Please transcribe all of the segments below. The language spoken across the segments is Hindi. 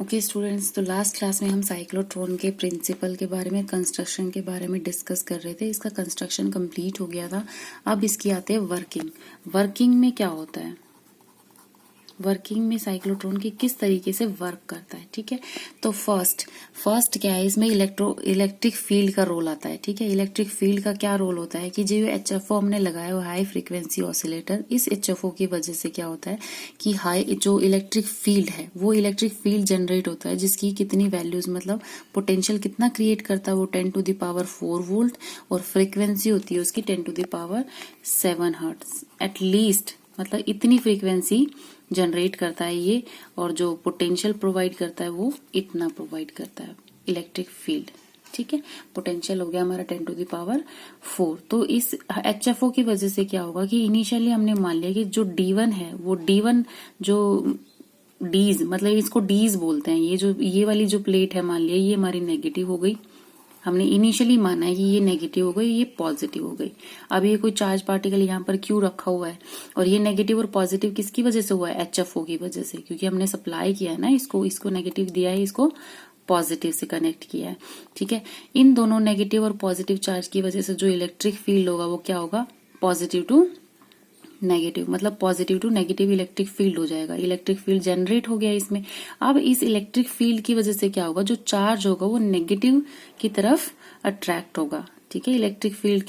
ओके स्टूडेंट्स, तो लास्ट क्लास में हम साइक्लोट्रॉन के प्रिंसिपल के बारे में, कंस्ट्रक्शन के बारे में डिस्कस कर रहे थे। इसका कंस्ट्रक्शन कंप्लीट हो गया था। अब इसकी आते हैं वर्किंग। वर्किंग में क्या होता है, वर्किंग में साइक्लोट्रॉन की किस तरीके से वर्क करता है। ठीक है, तो फर्स्ट क्या है, इसमें इलेक्ट्रिक फील्ड का रोल आता है। ठीक है, इलेक्ट्रिक फील्ड का क्या रोल होता है कि जो एचएफओ हमने लगाया हुआ हाई फ्रीक्वेंसी ऑसिलेटर, इस एचएफओ की वजह से क्या होता है कि हाई जो इलेक्ट्रिक फील्ड है वो इलेक्ट्रिक फील्ड जनरेट होता है, जिसकी कितनी वैल्यूज मतलब पोटेंशियल कितना क्रिएट करता है वो 10⁴ वोल्ट, और फ्रीक्वेंसी होती है उसकी 10⁻7 हर्ट्ज एटलीस्ट, मतलब इतनी फ्रीक्वेंसी जनरेट करता है ये, और जो पोटेंशियल प्रोवाइड करता है वो इतना प्रोवाइड करता है इलेक्ट्रिक फील्ड। ठीक है, पोटेंशियल हो गया हमारा 10⁴। तो इस एचएफओ की वजह से क्या होगा कि इनिशियली हमने मान लिया कि जो D1 है वो D1 जो डीज, मतलब इसको डीज बोलते हैं, ये वाली जो प्लेट है मान लिया ये हमारी नेगेटिव हो गई। हमने इनिशियली माना है कि ये नेगेटिव हो गई, ये पॉजिटिव हो गई। अब ये कोई चार्ज पार्टिकल यहाँ पर क्यों रखा हुआ है, और ये नेगेटिव और पॉजिटिव किसकी वजह से हुआ है, एचएफओ की वजह से, क्योंकि हमने सप्लाई किया है ना इसको नेगेटिव दिया है, इसको पॉजिटिव से कनेक्ट किया है। ठीक है, इन दोनों नेगेटिव और पॉजिटिव चार्ज की वजह से जो इलेक्ट्रिक फील्ड होगा वो क्या होगा, पॉजिटिव टू नेगेटिव, मतलब positive to negative electric field हो जाएगा। इलेक्ट्रिक फील्ड जनरेट हो गया इसमें। अब इस इलेक्ट्रिक फील्ड की वजह से क्या होगा, जो चार्ज होगा वो नेगेटिव की तरफ अट्रैक्ट होगा। ठीक है, इलेक्ट्रिक फील्ड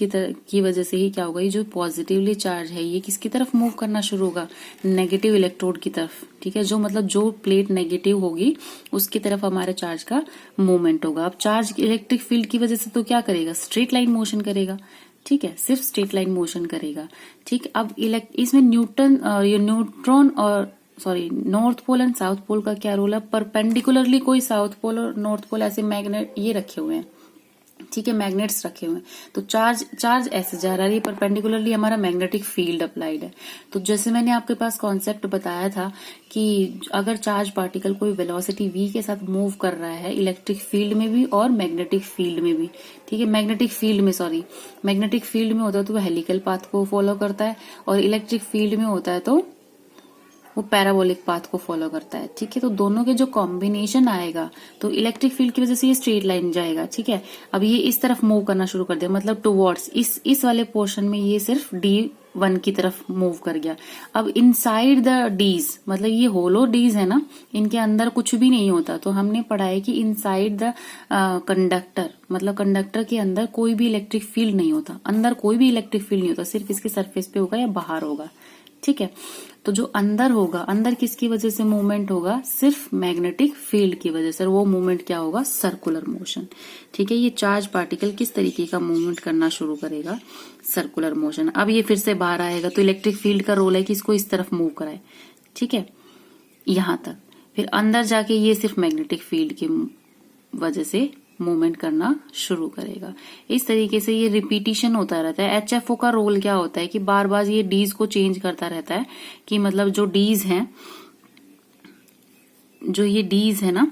की वजह से ही क्या होगा, ये जो पॉजिटिवली चार्ज है ये किसकी तरफ मूव करना शुरू होगा, नेगेटिव इलेक्ट्रोड की तरफ। ठीक है, जो मतलब जो प्लेट नेगेटिव होगी उसकी तरफ हमारे चार्ज का मूवमेंट होगा। अब चार्ज इलेक्ट्रिक फील्ड की वजह से तो क्या करेगा, स्ट्रेट लाइन मोशन करेगा। ठीक है, सिर्फ स्ट्रेट लाइन मोशन करेगा। ठीक, अब इसमें न्यूट्रॉन और north pole and south pole का क्या रोल है, परपेंडिकुलरली कोई साउथ पोल और नॉर्थ पोल ऐसे मैग्नेट ये रखे हुए हैं। ठीक है, मैग्नेट्स रखे हुए हैं, तो चार्ज ऐसे जा रहा है, परपेंडिकुलरली हमारा मैग्नेटिक फील्ड अप्लाइड है। तो जैसे मैंने आपके पास कॉन्सेप्ट बताया था कि अगर चार्ज पार्टिकल कोई वेलोसिटी v के साथ मूव कर रहा है इलेक्ट्रिक फील्ड में भी और मैग्नेटिक फील्ड में भी। ठीक है, मैग्नेटिक फील्ड में होता है तो वो हेलिकल पाथ को फॉलो करता है, और इलेक्ट्रिक फील्ड में होता है तो वो पैराबोलिक पाथ को फॉलो करता है। ठीक है, तो दोनों के जो कॉम्बिनेशन आएगा तो इलेक्ट्रिक फील्ड की वजह से ये स्ट्रेट लाइन जाएगा। ठीक है, अब ये इस तरफ मूव करना शुरू कर दिया, मतलब टुवर्ड्स इस वाले पोर्शन में ये सिर्फ D1 की तरफ मूव कर गया। अब इनसाइड द डीज, मतलब ये होलो डीज है ना, इनके अंदर कुछ भी नहीं होता। तो हमने पढ़ा है कि इनसाइड द कंडक्टर, मतलब कंडक्टर के अंदर कोई भी इलेक्ट्रिक फील्ड नहीं होता, अंदर कोई भी इलेक्ट्रिक फील्ड नहीं होता, सिर्फ इसके सरफेस पे होगा या बाहर होगा। ठीक है, तो जो अंदर होगा, अंदर किसकी वजह से मूवमेंट होगा, सिर्फ मैग्नेटिक फील्ड की वजह से। वो मूवमेंट क्या होगा, सर्कुलर मोशन। ठीक है, ये चार्ज पार्टिकल किस तरीके का मूवमेंट करना शुरू करेगा, सर्कुलर मोशन। अब ये फिर से बाहर आएगा तो इलेक्ट्रिक फील्ड का रोल है कि इसको इस तरफ मूव कराए। ठीक है, यहां तक, फिर अंदर जाके ये सिर्फ मैग्नेटिक फील्ड की वजह से मूवमेंट करना शुरू करेगा। इस तरीके से ये रिपीटिशन होता रहता है। एचएफओ का रोल क्या होता है कि बार बार ये डीज को चेंज करता रहता है, कि मतलब जो डीज हैं, जो ये डीज है ना,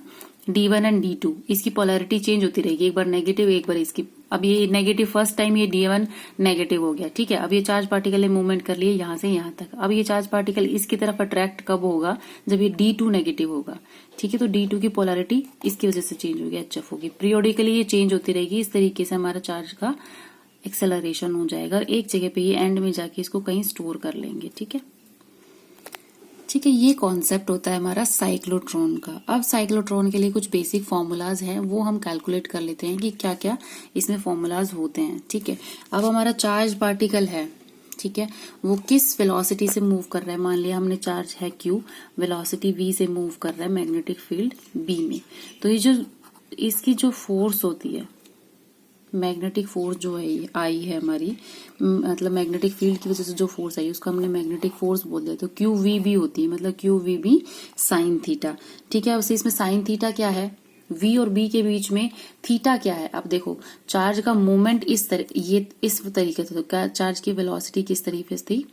D1 एंड D2, इसकी पोलैरिटी चेंज होती रहेगी, एक बार नेगेटिव एक बार इसकी। अब ये नेगेटिव फर्स्ट टाइम ये D1 नेगेटिव हो गया। ठीक है, अब ये चार्ज पार्टिकल ने मूवमेंट कर लिए यहां से यहां तक। अब ये चार्ज पार्टिकल इसकी तरफ अट्रैक्ट कब होगा, जब ये D2 नेगेटिव होगा। ठीक है, तो D2 की पोलैरिटी इसकी वजह से चेंज होगी, एचएफओ की। पीरियोडिकली ये चेंज होती रहेगी, इस तरीके से हमारा चार्ज का एक्सेलरेशन हो जाएगा। एक जगह पे ये एंड में जाके इसको कहीं स्टोर कर लेंगे। ठीक है, ठीक है, ये कॉन्सेप्ट होता है हमारा साइक्लोट्रॉन का। अब साइक्लोट्रॉन के लिए कुछ बेसिक फॉर्मूलाज हैं, वो हम कैलकुलेट कर लेते हैं कि क्या क्या इसमें फॉर्मूलाज होते हैं। ठीक है, अब हमारा चार्ज पार्टिकल है, ठीक है, वो किस वेलोसिटी से मूव कर रहा है, मान लिया हमने चार्ज है Q, वेलोसिटी v से मूव कर रहा है मैग्नेटिक फील्ड B में। तो ये जो इसकी जो फोर्स होती है, मैग्नेटिक फोर्स जो है ये आई है हमारी, मतलब मैग्नेटिक फील्ड की वजह से जो फोर्स आई उसको हमने मैग्नेटिक फोर्स बोल दिया। तो QVB होती है, मतलब QVB साइन थीटा। ठीक है, अब इसमें साइन थीटा क्या है, V और B के बीच में थीटा क्या है। अब देखो चार्ज का मूवमेंट इस तरीके से, तो क्या चार्ज की वेलोसिटी किस तरीके से थी,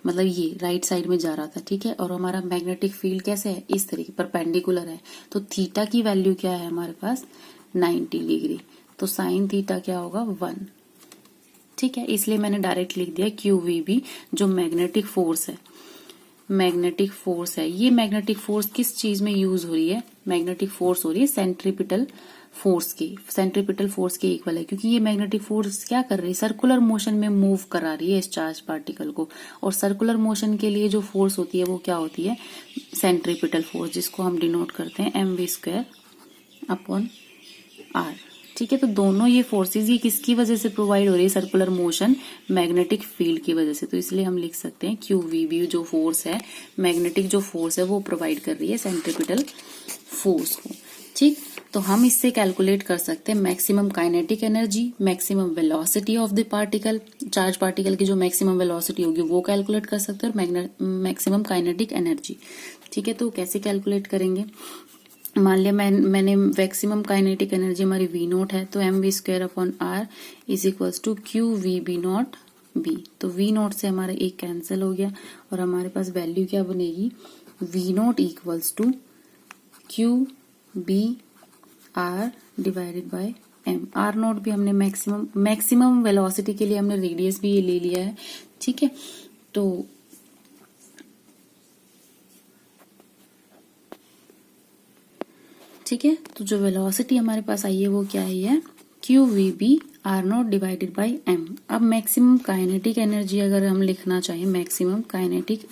मतलब ये राइट साइड में जा रहा था। ठीक है, और हमारा मैग्नेटिक फील्ड कैसे है, इस तरीके परपेंडिकुलर है। तो थीटा की वैल्यू क्या है हमारे पास, 90 डिग्री। तो साइन थीटा क्या होगा, 1। ठीक है, इसलिए मैंने डायरेक्ट लिख दिया QVB, जो मैग्नेटिक फोर्स है। ये मैग्नेटिक फोर्स किस चीज में यूज हो रही है, मैग्नेटिक फोर्स हो रही है सेंट्रीपिटल फोर्स के इक्वल है, क्योंकि ये मैग्नेटिक फोर्स क्या कर रही है, सर्कुलर मोशन में मूव करा रही है इस चार्ज पार्टिकल को। और सर्कुलर मोशन के लिए जो फोर्स होती है वो क्या होती है, सेंट्रीपिटल फोर्स, जिसको हम डिनोट करते हैं mv² अपॉन r। ठीक है, तो दोनों ये फोर्सेस ये किसकी वजह से प्रोवाइड हो रही है, सर्कुलर मोशन मैग्नेटिक फील्ड की वजह से। तो इसलिए हम लिख सकते हैं QVB जो फोर्स है, मैग्नेटिक जो फोर्स है वो प्रोवाइड कर रही है सेंट्रीपिटल फोर्स को। ठीक, तो हम इससे कैलकुलेट कर सकते हैं maximum kinetic energy, maximum velocity of the particle, charge particle की जो मैक्सिमम वेलोसिटी होगी वो कैलकुलेट कर सकते हैं, और मैक्सिमम काइनेटिक एनर्जी। ठीक है, तो कैसे कैलकुलेट करेंगे, मान लिया मैंने मैक्सिमम काइनेटिक एनर्जी हमारी V0 है, तो mv² upon r is equals to QVB0 B। तो V0 से हमारा एक कैंसिल हो गया और हमारे पास वैल्यू क्या बनेगी, V0 equals to QBR divided by m। R0 भी हमने मैक्सिमम वेलोसिटी के लिए हमने रेडियस भी ये ले लिया है। ठीक है, तो ठीक है, तो जो वेलोसिटी हमारे पास आई है वो क्या है, QVB R0 divided by m। अब मैक्सिमम काइनेटिक एनर्जी अगर हम लिखना चाहें, मैक्सिमम काइनेटिक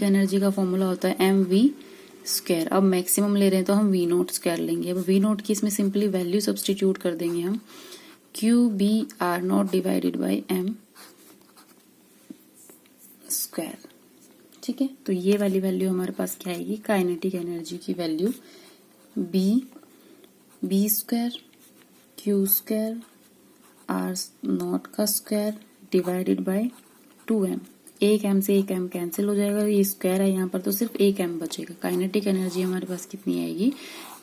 एनर्जी का फॉर्मूला होता है mv²। अब मैक्सिमम ले रहे हैं तो हम V0² लेंगे। अब V0 की इसमें सिंपली वैल्यू सब्सटीट्यूट कर देंगे हम, QB R0 divided by m²। ठीक है, तो ये वाली वैल्यू हमारे पास क्या आएगी, काइनेटिक एनर्जी की वैल्यू B² Q² R0 का स्क्वायर डिवाइडेड बाय 2m। एक m से एक m कैंसिल हो जाएगा, ये स्क्वायर है यहाँ पर तो सिर्फ एक m बचेगा। काइनेटिक एनर्जी हमारे पास कितनी आएगी,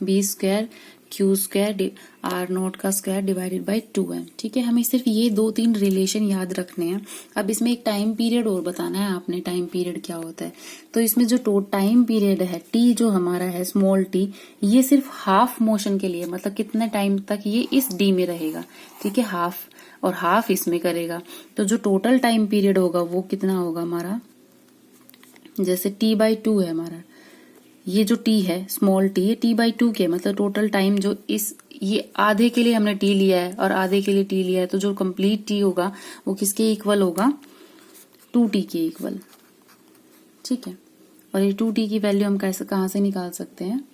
B² Q² R0 का स्क्वायर डिवाइडेड बाय 2m। ठीक है, हमें सिर्फ ये 2-3 रिलेशन याद रखने हैं। अब इसमें एक टाइम पीरियड और बताना है आपने, टाइम पीरियड क्या होता है। तो इसमें जो टाइम पीरियड है t जो हमारा है स्मॉल t, ये सिर्फ हाफ मोशन के लिए, मतलब कितने टाइम तक ये इस d में रहेगा। ठीक है, हाफ, और हाफ इसमें करेगा, तो जो टोटल टाइम पीरियड होगा वो कितना होगा हमारा, जैसे t/2 है हमारा, ये जो t है स्मॉल t, ये t/2 के मतलब टोटल टाइम जो ये आधे के लिए हमने t लिया है और आधे के लिए t लिया है, तो जो कंप्लीट t होगा वो किसके इक्वल होगा, 2t के इक्वल। ठीक है, और ये 2t की वैल्यू हम कहाँ से निकाल सकते हैं,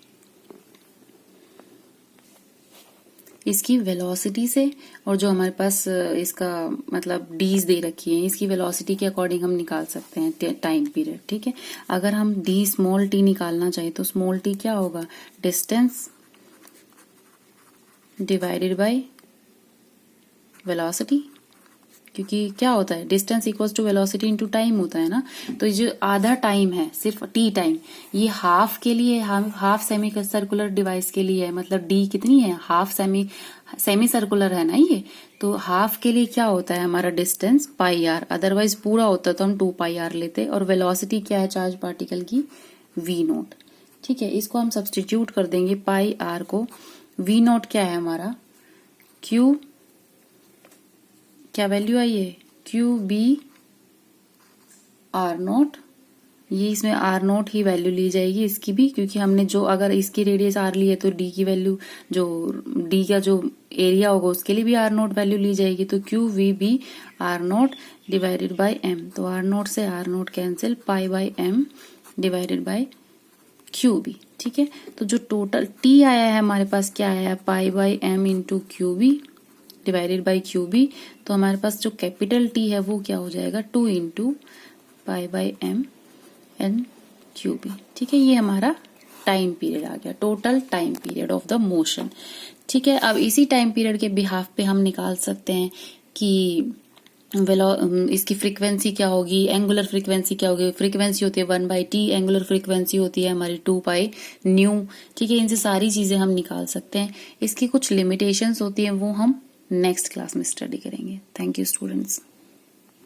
इसकी वेलोसिटी से, और जो हमारे पास इसका मतलब डीज दे रखी है, इसकी वेलोसिटी के अकॉर्डिंग हम निकाल सकते हैं टाइम पीरियड। ठीक है, अगर हम डी स्मॉल टी निकालना चाहें तो स्मॉल टी क्या होगा, डिस्टेंस डिवाइडेड बाय वेलोसिटी, क्योंकि क्या होता है, distance equals to velocity into time होता है ना। तो ये जो आधा टाइम है सिर्फ टी टाइम, ये हाफ के लिए, हाफ सेमी सर्कुलर डिवाइस के लिए है, मतलब डी कितनी है, हाफ सेमी सर्कुलर है ना ये, तो हाफ के लिए क्या होता है हमारा डिस्टेंस πr, अदरवाइज पूरा होता तो हम 2πr लेते। और वेलोसिटी क्या है चार्ज पार्टिकल की, V0। ठीक है, इसको हम सब्सटीट्यूट कर देंगे πr को, V0 क्या है हमारा, Q क्या वैल्यू आई है, QB R0, ये इसमें R0 ही वैल्यू ली जाएगी इसकी भी, क्योंकि हमने जो अगर इसकी रेडियस R ली है तो D की वैल्यू, जो D का जो एरिया होगा उसके लिए भी R0 वैल्यू ली जाएगी। तो QVB R0 divided by m, तो R0 से R0 cancel, π/m divided by QB। ठीक है, तो जो टोटल T आया है हमारे पास क्या आया है, π/m into QB divided by QB। तो हमारे पास जो कैपिटल T है वो क्या हो जाएगा, 2 इंटू π/m एन QB। ठीक है, ये हमारा टाइम पीरियड आ गया, total time period of the motion. ठीक है, अब इसी टाइम पीरियड के बिहाफ पे हम निकाल सकते हैं कि इसकी फ्रीक्वेंसी क्या होगी, एंगुलर फ्रीक्वेंसी क्या होगी। फ्रीक्वेंसी होती है 1/t, एंगुलर फ्रीक्वेंसी होती है हमारी 2πν। ठीक है, इनसे सारी चीजें हम निकाल सकते हैं। इसकी कुछ लिमिटेशंस होती हैं वो हम नेक्स्ट क्लास में स्टडी करेंगे। Thank you students.